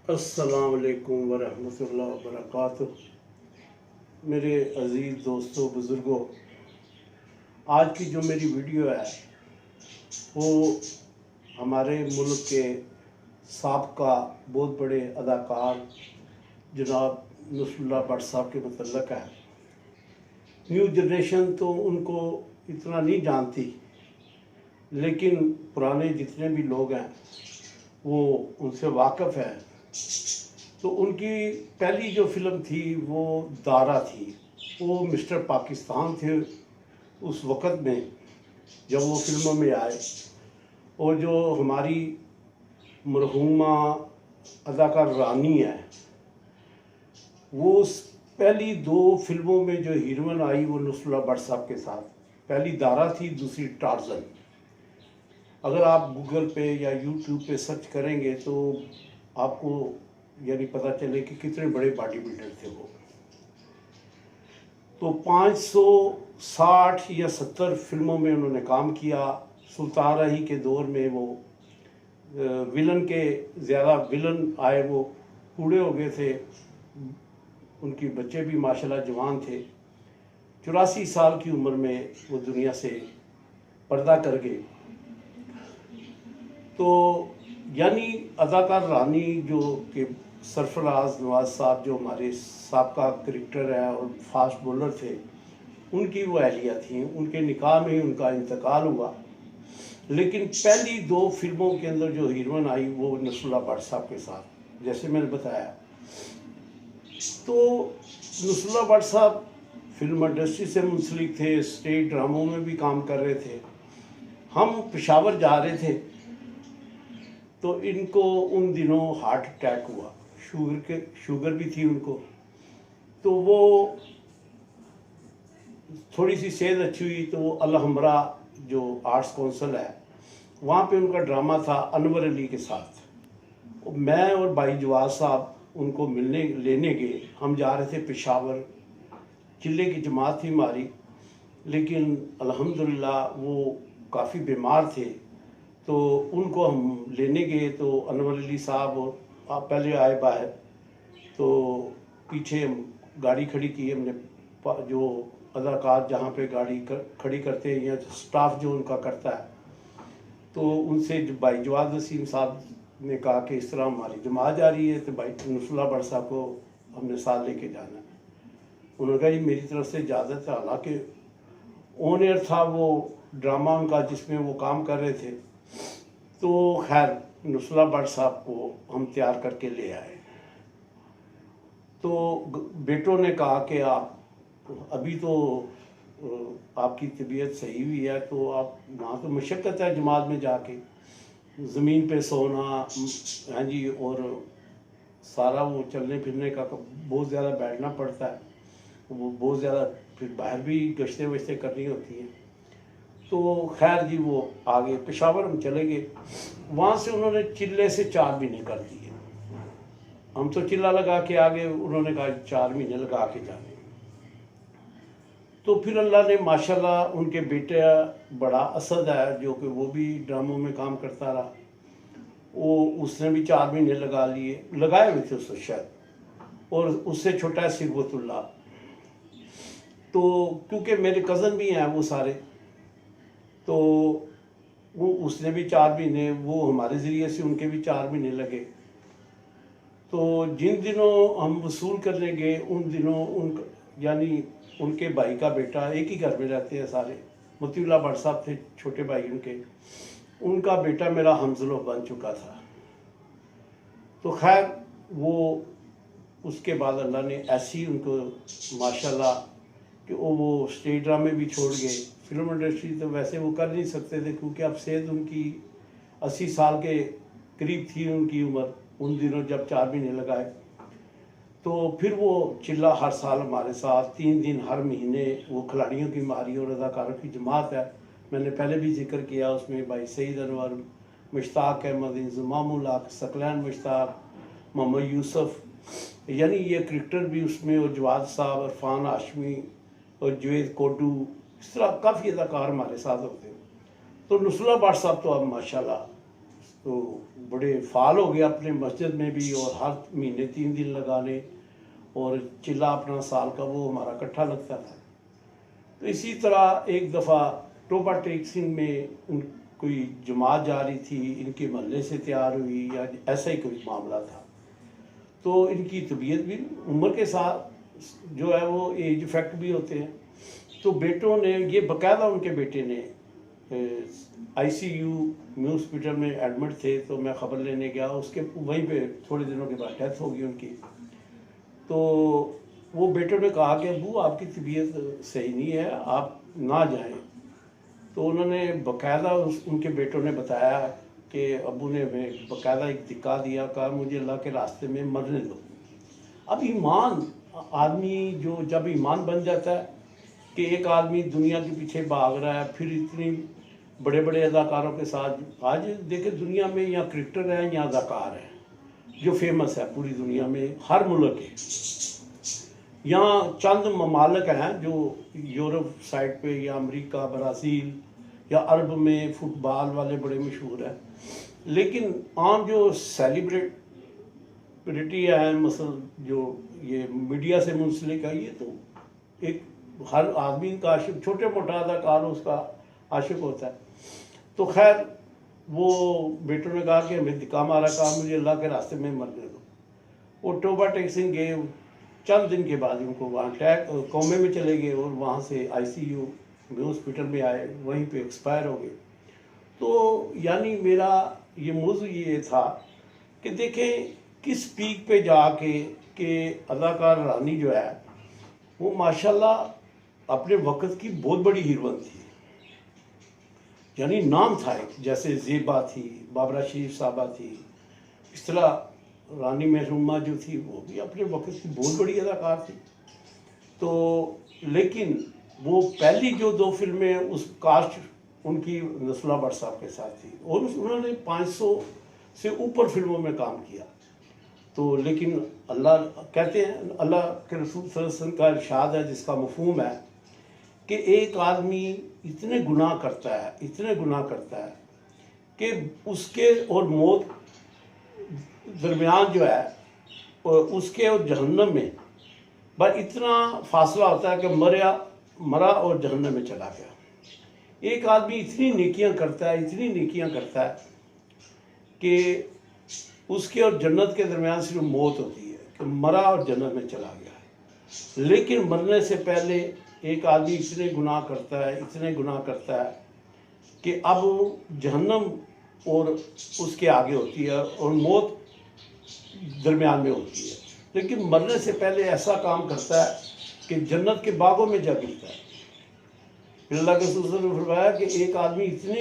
अस्सलाम वालेकुम वरहमतुल्लाहि वबरकातुह। मेरे अज़ीज़ दोस्तों बुज़ुर्गों, आज की जो मेरी वीडियो है वो हमारे मुल्क के साबका बहुत बड़े अदाकार जनाब नसरुल्लाह भट्ट साहब के मुतल्लक़ है। न्यू जनरेशन तो उनको इतना नहीं जानती, लेकिन पुराने जितने भी लोग हैं वो उनसे वाक़फ़ है। तो उनकी पहली जो फ़िल्म थी वो दारा थी। वो मिस्टर पाकिस्तान थे उस वक़्त में जब वो फ़िल्मों में आए। और जो हमारी मरहूमा अदाकार रानी है, वो उस पहली दो फिल्मों में जो हीरोइन आई वो नसरुल्लाह भट्ट साहब के साथ। पहली दारा थी, दूसरी टार्ज़न। अगर आप गूगल पे या यूट्यूब पे सर्च करेंगे तो आपको यानी पता चले कि कितने बड़े बॉडी बिल्डर थे वो। तो 560 या 70 फिल्मों में उन्होंने काम किया। सुल्तान राही के दौर में वो विलन के ज़्यादा विलन आए, वो बूढ़े हो गए थे, उनके बच्चे भी माशाल्लाह जवान थे। 84 साल की उम्र में वो दुनिया से पर्दा कर गए। तो यानी अदाकार रानी जो कि सरफराज नवाज साहब जो हमारे साबका क्रिकेटर हैं और फास्ट बॉलर थे, उनकी वो अहलिया थी। उनके निकाह में ही उनका इंतकाल हुआ। लेकिन पहली दो फिल्मों के अंदर जो हीरोइन आई वो नसरुल्लाह भट्ट साहब के साथ, जैसे मैंने बताया। तो नसरुल्लाह भट्ट साहब फिल्म इंडस्ट्री से मुंसलिक थे, स्टेज ड्रामों में भी काम कर रहे थे। हम पेशावर जा रहे थे तो इनको उन दिनों हार्ट अटैक हुआ। शुगर भी थी उनको। तो वो थोड़ी सी सेहत अच्छी हुई तो वो अलहमरा जो आर्ट्स काउंसिल है वहाँ पे उनका ड्रामा था अनवर अली के साथ। मैं और भाई जवाद साहब उनको मिलने लेने गए। हम जा रहे थे पेशावर, चिल्ले की जमात थी हमारी। लेकिन अल्हम्दुलिल्लाह वो काफ़ी बीमार थे, तो उनको हम लेने गए। तो अनवर अली साहब और आप पहले आए बाहर, तो पीछे हम गाड़ी खड़ी की हमने। जो अदाकार जहाँ पे गाड़ी खड़ी करते हैं या स्टाफ जो उनका करता है, तो उनसे भाई जवाद वसीम साहब ने कहा कि इस तरह हमारी जमात जा रही है, तो भाई नसरुल्लाह भट्ट साहब को हमने साथ लेके जाना है। उन्होंने कहा जी मेरी तरफ से इजाज़त है। हालांकि ऑन एयर था वो ड्रामा उनका जिसमें वो काम कर रहे थे। तो खैर नसरुल्लाह भट्ट साहब को हम तैयार करके ले आए। तो बेटों ने कहा कि आप अभी तो आपकी तबीयत सही हुई है, तो आप वहाँ तो मशक्क़त है जमात में जाके, ज़मीन पे सोना, हाँ जी, और सारा वो चलने फिरने का बहुत ज़्यादा बैठना पड़ता है। वो बहुत ज़्यादा फिर बाहर भी गश्ते वश्ते करनी होती हैं। तो खैर जी वो आगे पेशावर हम चले गए। वहाँ से उन्होंने चिल्ले से 4 महीने कर दिए। हम तो चिल्ला लगा के आ गए, उन्होंने कहा 4 महीने लगा के जाने। तो फिर अल्लाह ने माशाल्लाह उनके बेटे बड़ा असद है जो कि वो भी ड्रामों में काम करता रहा, वो उसने भी 4 महीने लगाए हुए थे उससे शायद। और उससे छोटा है सिरबतुल्ला। तो क्योंकि मेरे कज़न भी हैं वो सारे, तो वो उसने भी 4 महीने, वो हमारे ज़रिए से उनके भी 4 महीने लगे। तो जिन दिनों हम वसूल करने गए उन दिनों यानी उनके भाई का बेटा, एक ही घर में रहते हैं सारे, मोतीउल्लाह भट्ट साहब थे छोटे भाई उनके, उनका बेटा मेरा हमज़ुल्फ बन चुका था। तो खैर वो उसके बाद अल्लाह ने ऐसी उनको माशाल्लाह कि वो स्टेज ड्रामे भी छोड़ गए। फिल्म इंडस्ट्री तो वैसे वो कर नहीं सकते थे क्योंकि अब सेहत उनकी 80 साल के करीब थी उनकी उम्र उन दिनों जब 4 महीने लगाए। तो फिर वो चिल्ला हर साल हमारे साथ 3 दिन हर महीने, वो खिलाड़ियों की मारी और अदाकारों की जमात है। मैंने पहले भी जिक्र किया, उसमें भाई सईद अनवर, मुश्ताक अहमद, इंज़मामुल हक, सकलैन मुश्ताक, मोहम्मद यूसुफ, यानी ये क्रिकेटर भी उसमें, और जवाद साहब, इरफान हाशमी और जुवेद कोडू, इस तरह काफ़ी अदाकार हमारे साथ होते हैं। तो नसरुल्लाह भट्ट साहब तो अब माशाल्लाह तो बड़े फाल हो गए अपने मस्जिद में भी, और हर महीने 3 दिन लगाने, और चिल्ला अपना साल का वो हमारा इकट्ठा लगता था। तो इसी तरह एक दफ़ा टोबा टेक सिंह में कोई जमात जा रही थी, इनके महल्ले से तैयार हुई या ऐसा ही कोई मामला था। तो इनकी तबीयत भी उम्र के साथ जो है वो एज इफेक्ट भी होते हैं। तो बेटों ने ये बाकायदा, उनके बेटे ने ICU में हॉस्पिटल में एडमिट थे, तो मैं ख़बर लेने गया, उसके वहीं पे थोड़े दिनों के बाद डेथ हो गई उनकी। तो वो बेटों ने कहा कि अबू आपकी तबीयत सही नहीं है, आप ना जाएं। तो उन्होंने बाकायदा उनके बेटों ने बताया कि अबू ने हमें बाकायदा एक धिक्का दिया, कहा मुझे अल्लाह के रास्ते में मरने दो। अब ईमान, आदमी जो जब ईमान बन जाता है कि एक आदमी दुनिया के पीछे भाग रहा है, फिर इतनी बड़े बड़े अदाकारों के साथ, आज देखे दुनिया में या क्रिकेटर हैं या अदाकार हैं जो फेमस है पूरी दुनिया में, हर मुल्क के, यहाँ चंद ममालिक हैं जो यूरोप साइड पे या अमेरिका, ब्राज़ील या अरब में फुटबॉल वाले बड़े मशहूर हैं। लेकिन आम जो सेलिब्रिटी है, मसल जो ये मीडिया से मुंसलिक है, ये तो एक हर आदमी का आशिक, छोटे मोटा अदाकार उसका आशिक होता है। तो खैर वो बेटों ने कहा कि हमें धिक्का मारा, कहा मुझे अल्लाह के रास्ते में मरने दो। वो टोबा टेक सिंह गए, चंद दिन के बाद उनको वहाँ कौमे में चले गए, और वहाँ से ICU में हॉस्पिटल में आए, वहीं पे एक्सपायर हो गए। तो यानी मेरा ये मौजू ये था कि देखें किस पीक पे जाके कि अदाकार रानी जो है वो माशाल्लाह अपने वक्त की बहुत बड़ी हीरोइन थी, यानी नाम था एक, जैसे ज़ेबा थी, बाबरा शरीफ साहबा थी, इस तरह रानी महरूमा जो थी वो भी अपने वक्त की बहुत बड़ी अदाकार थी। तो लेकिन वो पहली जो 2 फिल्में उस कास्ट उनकी नसरुल्लाह भट्ट साहब के साथ थी, और उन्होंने 500 से ऊपर फिल्मों में काम किया। तो लेकिन अल्लाह कहते हैं, अल्लाह के रसूल सल्लल्लाहु अलैहि वसल्लम का इरशाद है जिसका मफहूम है कि एक आदमी इतने गुनाह करता है, इतने गुनाह करता है कि उसके और मौत दरमियान जो है उसके और जहन्नम में बस इतना फासला होता है कि मरा और जहन्नम में चला गया। एक आदमी इतनी नेकियां करता है, इतनी नेकियां करता है कि उसके और जन्नत के दरमियान सिर्फ मौत होती है कि मरा और जन्नत में चला गया। लेकिन मरने से पहले एक आदमी इतने गुनाह करता है, इतने गुनाह करता है कि अब जहन्नम और उसके आगे होती है और मौत दरमियान में होती है। लेकिन मरने से पहले ऐसा काम करता है कि जन्नत के बागों में जा गिरता है। अल्लाह के रसूल ने फरमाया कि एक आदमी इतनी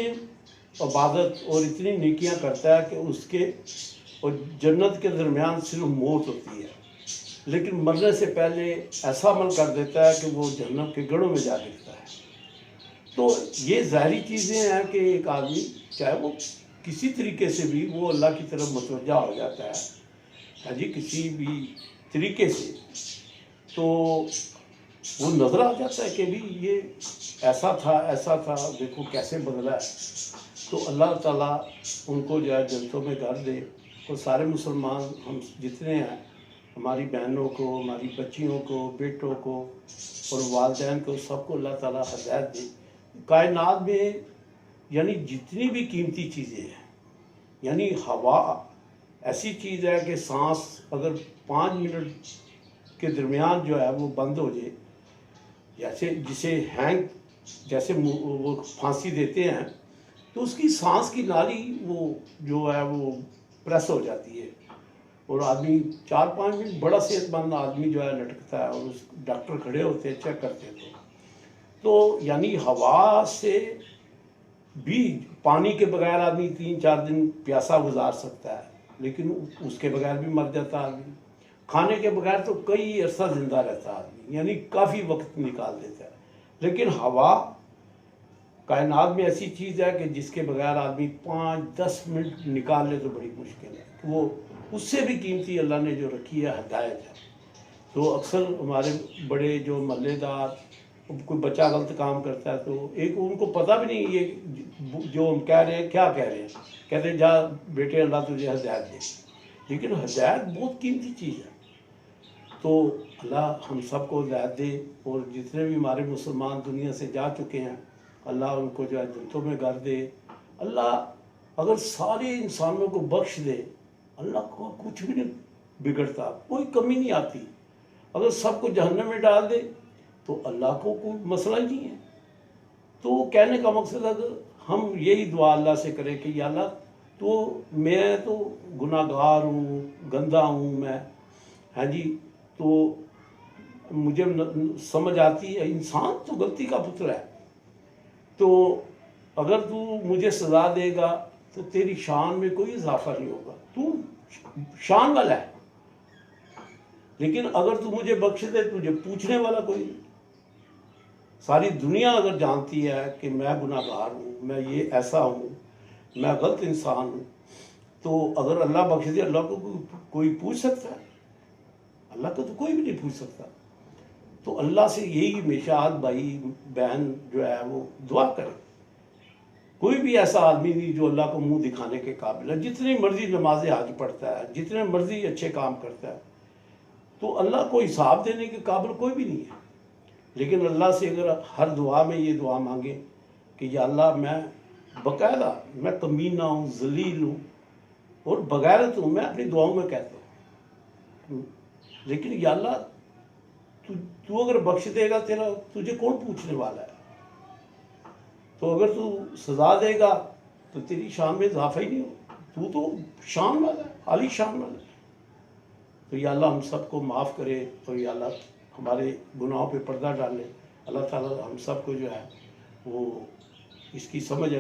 इबादत और इतनी नेकियां करता है कि उसके और जन्नत के दरमियान सिर्फ मौत होती है, लेकिन मरने से पहले ऐसा अमल कर देता है कि वो जहन्नम के गढ़ों में जा गिरता है। तो ये ज़ाहिरी चीज़ें हैं कि एक आदमी चाहे वो किसी तरीके से भी वो अल्लाह की तरफ मुतवज्जा हो जाता है, हाँ जी, किसी भी तरीके से, तो वो नज़र आ जाता है कि भी ये ऐसा था, देखो कैसे बदला है। तो अल्लाह ताला उनको जो है जन्नतों में घर दे, और सारे मुसलमान हम जितने हैं, हमारी बहनों को, हमारी बच्चियों को, बेटों को और वालिदैन को, सबको अल्लाह ताला हिदायत दे। कायनात में यानी जितनी भी कीमती चीज़ें हैं, यानी हवा ऐसी चीज़ है कि सांस अगर 5 मिनट के दरमियान जो है वो बंद हो जाए, जैसे जिसे हैंग जैसे वो फांसी देते हैं, तो उसकी सांस की नाली वो जो है वो प्रेस हो जाती है, और आदमी 4-5 मिनट बड़ा सेहतमंद आदमी जो है लटकता है, और उस डॉक्टर खड़े होते हैं, चेक करते हैं। तो यानी हवा से भी, पानी के बगैर आदमी 3-4 दिन प्यासा गुजार सकता है, लेकिन उसके बगैर भी मर जाता आदमी। खाने के बगैर तो कई अरसा जिंदा रहता आदमी, यानी काफ़ी वक्त निकाल देता है। लेकिन हवा कायनात में ऐसी चीज़ है कि जिसके बगैर आदमी 5-10 मिनट निकाल ले तो बड़ी मुश्किल है। वो उससे भी कीमती अल्लाह ने जो रखी है हिदायत है। तो अक्सर हमारे बड़े जो महल्लेदार, कोई बच्चा गलत काम करता है तो एक उनको पता भी नहीं ये जो हम कह रहे हैं क्या कह रहे हैं, कहते जा बेटे अल्लाह तुझे हिदायत दे, लेकिन हिदायत बहुत कीमती चीज़ है। तो अल्लाह हम सबको हिदायत दे, और जितने भी हमारे मुसलमान दुनिया से जा चुके हैं अल्लाह उनको जो है जन्नतों में घर दे। अल्लाह अगर सारे इंसानों को बख्श दे, अल्लाह को कुछ भी नहीं बिगड़ता, कोई कमी नहीं आती। अगर सबको जहन्नम में डाल दे तो अल्लाह को कोई मसला ही नहीं है। तो कहने का मकसद अगर हम यही दुआ अल्लाह से करें कि या अल्लाह तो मैं तो गुनाहगार हूँ, गंदा हूँ मैं, हाँ जी, तो मुझे समझ आती है इंसान तो गलती का पुत्र है, तो अगर तू मुझे सज़ा देगा तो तेरी शान में कोई इजाफा नहीं होगा, तू शान वाला है। लेकिन अगर तू मुझे बख्श दे, तुझे पूछने वाला कोई नहीं। सारी दुनिया अगर जानती है कि मैं गुनाहगार हूँ, मैं ये ऐसा हूँ, मैं गलत इंसान हूँ, तो अगर अल्लाह बख्श दे, अल्लाह को कोई पूछ सकता है? अल्लाह को तो कोई भी नहीं पूछ सकता। तो अल्लाह से यही हमेशा भाई बहन जो है वो दुआ करे। कोई भी ऐसा आदमी नहीं जो अल्लाह को मुंह दिखाने के काबिल है। जितनी मर्जी नमाजें आज पढ़ता है, जितने मर्जी अच्छे काम करता है, तो अल्लाह को हिसाब देने के काबिल कोई भी नहीं है। लेकिन अल्लाह से अगर हर दुआ में ये दुआ मांगे कि या अल्लाह मैं बाकायदा मैं कमीना हूँ, जलील हूँ और बगैरत हूँ, मैं अपनी दुआओं में कहता हूँ, लेकिन या अल्लाह तू अगर बख्श देगा तेरा तुझे कौन पूछने वाला है? तो अगर तू सज़ा देगा तो तेरी शान में इजाफा ही नहीं हो, तू तो शान वाला है, आली शान वाला है। तो या अल्लाह हम सबको माफ़ करे और या अल्लाह हमारे गुनाहों पे पर्दा डाले। अल्लाह ताला हम सबको जो है वो इसकी समझ